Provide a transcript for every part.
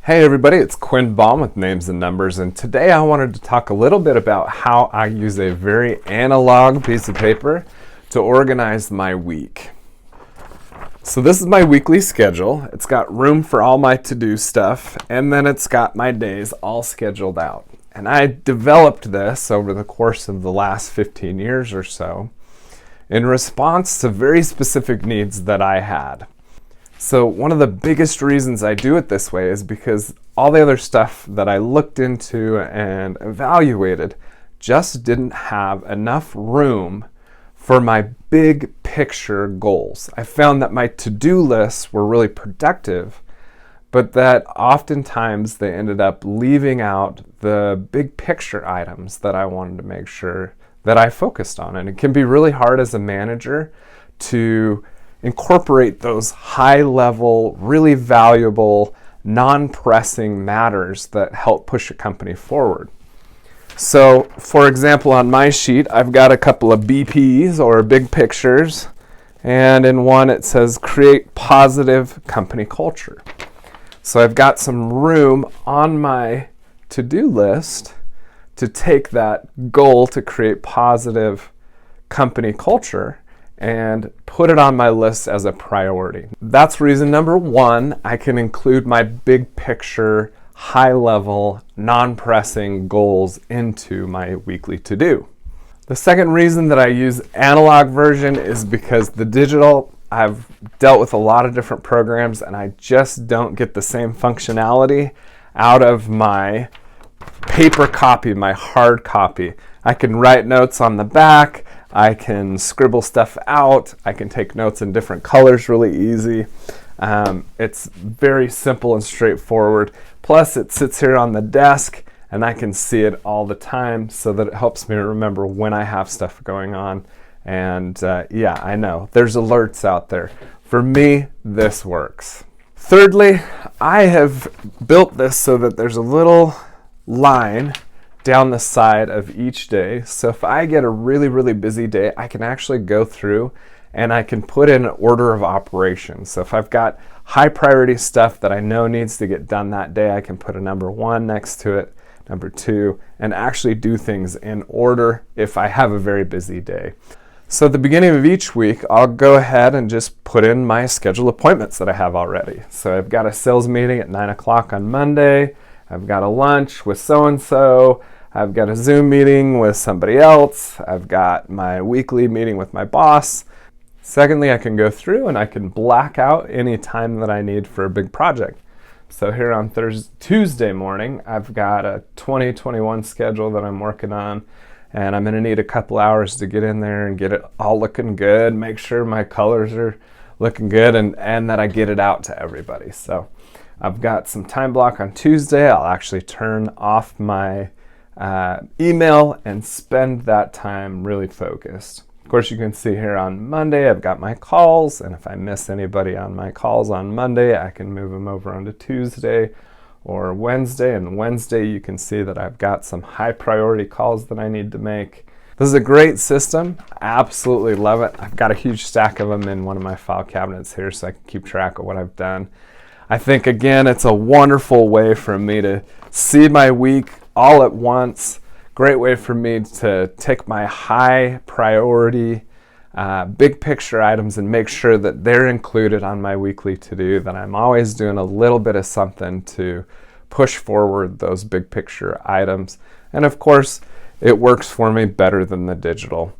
Hey everybody, it's Quinn Baum with Names and Numbers, and today I wanted to talk a little bit about how I use a very analog piece of paper to organize my week. So this is my weekly schedule. It's got room for all my to-do stuff, and then it's got my days all scheduled out. And I developed this over the course of the last 15 years or so in response to very specific needs that I had. So one of the biggest reasons I do it this way is because all the other stuff that I looked into and evaluated just didn't have enough room for my big picture goals. I found that my to-do lists were really productive, but that oftentimes they ended up leaving out the big picture items that I wanted to make sure that I focused on. And it can be really hard as a manager to incorporate those high-level, really valuable, non-pressing matters that help push a company forward. So, for example, on my sheet, I've got a couple of BPs, or big pictures, and in one it says create positive company culture. So I've got some room on my to-do list to take that goal to create positive company culture and put it on my list as a priority. That's reason number one. I can include my big picture, high-level, non-pressing goals into my weekly to-do. The second reason that I use analog version is because the digital, I've dealt with a lot of different programs and I just don't get the same functionality out of my paper copy, my hard copy. I can write notes on the back, I can scribble stuff out, I can take notes in different colors really easy. It's very simple and straightforward. Plus it sits here on the desk and I can see it all the time so that it helps me remember when I have stuff going on. And yeah, I know there's alerts out there. For me, this works. Thirdly, I have built this so that there's a little line down the side of each day. So if I get a really, really busy day, I can actually go through and I can put in an order of operations. So if I've got high priority stuff that I know needs to get done that day, I can put a number 1 next to it, number 2, and actually do things in order if I have a very busy day. So at the beginning of each week, I'll go ahead and just put in my scheduled appointments that I have already. So I've got a sales meeting at 9 o'clock on Monday. I've got a lunch with so-and-so. I've got a Zoom meeting with somebody else. I've got my weekly meeting with my boss. Secondly, I can go through and I can black out any time that I need for a big project. So here on Tuesday morning, I've got a 2021 schedule that I'm working on, and I'm going to need a couple hours to get in there and get it all looking good, make sure my colors are looking good, and that I get it out to everybody. So I've got some time block on Tuesday. I'll actually turn off my email and spend that time really focused. Of course, you can see here on Monday, I've got my calls, and if I miss anybody on my calls on Monday, I can move them over onto Tuesday or Wednesday. And Wednesday, you can see that I've got some high priority calls that I need to make. This is a great system. I absolutely love it. I've got a huge stack of them in one of my file cabinets here so I can keep track of what I've done. I think, again, it's a wonderful way for me to see my week all at once. Great way for me to take my high priority, big picture items and make sure that they're included on my weekly to-do, that I'm always doing a little bit of something to push forward those big picture items. And of course, it works for me better than the digital.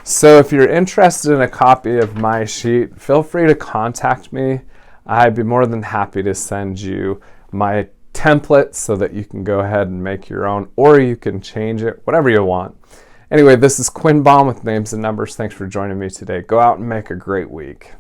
So if you're interested in a copy of my sheet, feel free to contact me. I'd be more than happy to send you my template so that you can go ahead and make your own, or you can change it, whatever you want. Anyway, this is Quinn Baum with Names and Numbers. Thanks for joining me today. Go out and make a great week.